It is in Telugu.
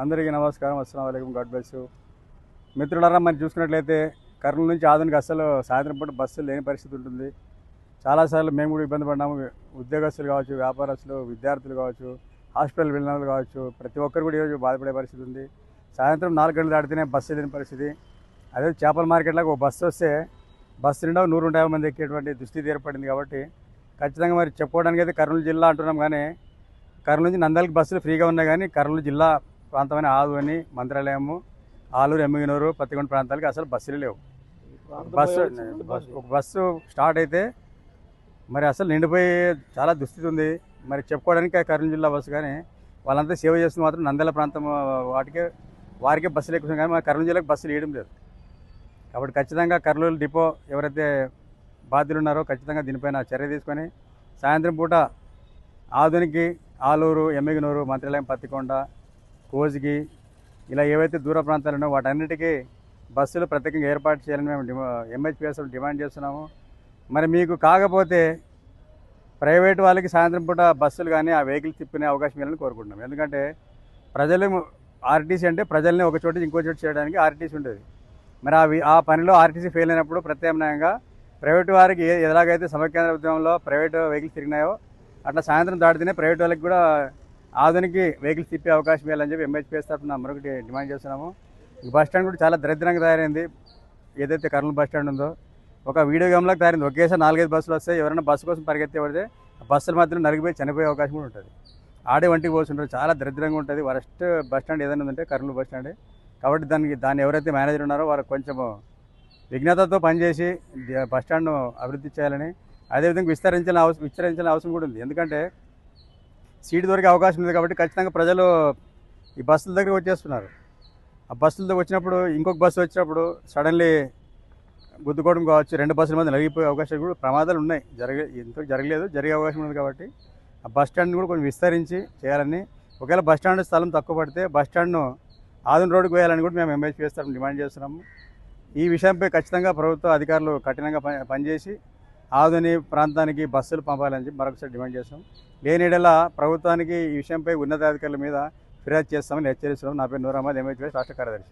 అందరికీ నమస్కారం. అస్సలాము అలైకుం. God bless you. మిత్రులారా, మనం చూసుకున్నట్లయితే కర్నూలు నుంచి ఆధునిక అస్సలు సాయంత్రం పూట బస్సులు లేని పరిస్థితి ఉంటుంది. చాలాసార్లు మేము కూడా ఇబ్బంది పడ్డాము. ఉద్యోగస్తులు కావచ్చు, వ్యాపారస్తులు, విద్యార్థులు కావచ్చు, హాస్పిటల్ వెళ్ళిన వాళ్ళు కావచ్చు, ప్రతి ఒక్కరు కూడా ఈరోజు బాధపడే పరిస్థితి ఉంది. సాయంత్రం 4 గంటలు దాటితేనే బస్సు లేని పరిస్థితి. అదే చేపల మార్కెట్లకు ఒక బస్సు వస్తే బస్సు నిండా 150 మంది ఎక్కేటువంటి దుస్థితి ఏర్పడింది. కాబట్టి ఖచ్చితంగా మరి చెప్పుకోవడానికి అయితే కర్నూలు జిల్లా అంటున్నాం, కానీ కర్నూలు నుంచి నంద్యాలకు బస్సులు ఫ్రీగా ఉన్నాయి. కానీ కర్నూలు జిల్లా ప్రాంతమైన ఆదువని, మంత్రాలయము, ఆలూరు, ఎమ్మిగనూరు, పత్తికొండ ప్రాంతాలకి అసలు బస్సులు లేవు. ఒక బస్సు స్టార్ట్ అయితే మరి అసలు నిండిపోయి చాలా దుస్థితి ఉంది. మరి చెప్పుకోవడానికి కర్నూలు జిల్లా బస్సు, కానీ వాళ్ళంతా సేవ చేస్తుంది మాత్రం నంద్యాల ప్రాంతం వారికే బస్సులు ఎక్కువ, కానీ మా కర్నూలు జిల్లాకు బస్సులు వేయడం లేదు. కాబట్టి ఖచ్చితంగా కర్నూలు డిపో ఎవరైతే బాధ్యులు ఉన్నారో ఖచ్చితంగా దీనిపైన చర్య తీసుకొని సాయంత్రం పూట ఆధునికి, ఆలూరు, ఎమ్మిగనూరు, మంత్రాలయం, పత్తికొండ, కోజిగి ఇలా ఏవైతే దూర ప్రాంతాలు ఉన్నాయో వాటన్నిటికీ బస్సులు ప్రత్యేకంగా ఏర్పాటు చేయాలని మేము ఎంహెచ్పిఎస్ డిమాండ్ చేస్తున్నాము. మరి మీకు కాకపోతే ప్రైవేటు వాళ్ళకి సాయంత్రం పూట బస్సులు కానీ ఆ వెహికల్ తిప్పుకునే అవకాశం ఇవ్వాలని కోరుకుంటున్నాం. ఎందుకంటే ప్రజలు ఆర్టీసీ అంటే ప్రజల్ని ఒక చోటు ఇంకో చోటు చేయడానికి ఆర్టీసీ ఉంటుంది. మరి ఆ పనిలో ఆర్టీసీ ఫెయిల్ అయినప్పుడు ప్రత్యామ్నాయంగా ప్రైవేటు వారికి ఎలాగైతే సమైక్యాంధ్ర ఉద్యమంలో ప్రైవేటు వెహికల్స్ తిరిగినాయో అట్లా సాయంత్రం దాటితేనే ప్రైవేట్ వాళ్ళకి కూడా ఆధునిక వెహికల్స్ తిప్పే అవకాశం ఇవ్వాలని చెప్పి ఎంహెచ్పిఎస్ తరఫున మరొకటి డిమాండ్ చేస్తున్నాము. ఈ బస్ స్టాండ్ కూడా చాలా దరిద్రంగా తయారైంది. ఏదైతే కర్నూలు బస్ స్టాండ్ ఉందో ఒక వీడియో గేమ్లాగా తయారైంది. ఒకేసారి 4-5 బస్సులు వస్తాయి. ఎవరైనా బస్సు కోసం పరిగెత్తే పడితే బస్సుల మధ్యలో నరిగిపోయి చనిపోయే అవకాశం కూడా ఉంటుంది. ఆడే వంటికి పోతుంటారు. చాలా దరిద్రంగా ఉంటుంది. వరస్ట్ బస్ స్టాండ్ ఏదైనా ఉందంటే కర్నూలు బస్ స్టాండే. కాబట్టి దాన్ని ఎవరైతే మేనేజర్ ఉన్నారో వారు కొంచెం విజ్ఞతతో పనిచేసి బస్ స్టాండ్ను అభివృద్ధి చేయాలని, అదేవిధంగా విస్తరించాల్సిన అవసరం కూడా ఉంది. ఎందుకంటే సీటు దొరికే అవకాశం ఉంది. కాబట్టి ఖచ్చితంగా ప్రజలు ఈ బస్సుల దగ్గరికి వచ్చేస్తున్నారు. ఆ బస్సులతో వచ్చినప్పుడు ఇంకొక బస్సు వచ్చినప్పుడు సడన్లీ గుద్దుకోవడం కావచ్చు, 2 బస్సుల మధ్య నలిగిపోయే అవకాశాలు కూడా ప్రమాదాలు ఉన్నాయి. ఎంతో జరగలేదు, జరిగే అవకాశం ఉంది. కాబట్టి ఆ బస్ స్టాండ్ని కూడా కొంచెం విస్తరించి చేయాలని, ఒకవేళ బస్ స్టాండ్ స్థలం తక్కువ పడితే బస్ స్టాండ్ను ఆధునిక రోడ్డుకు వేయాలని కూడా మేము ఎంహెచ్పిఎస్ తరఫున డిమాండ్ చేస్తున్నాము. ఈ విషయంపై ఖచ్చితంగా ప్రభుత్వ అధికారులు కఠినంగా పనిచేసి ఆధుని ప్రాంతానికి బస్సులు పంపాలని చెప్పి మరొకసారి డిమాండ్ చేస్తాం. లేనిడలా ప్రభుత్వానికి ఈ విషయంపై ఉన్నతాధికారుల మీద ఫిర్యాదు చేస్తామని హెచ్చరిస్తున్నాం. నా పేరు నూర్ అహ్మద్, ఎంహెచ్పిఎస్ రాష్ట్ర కార్యదర్శి.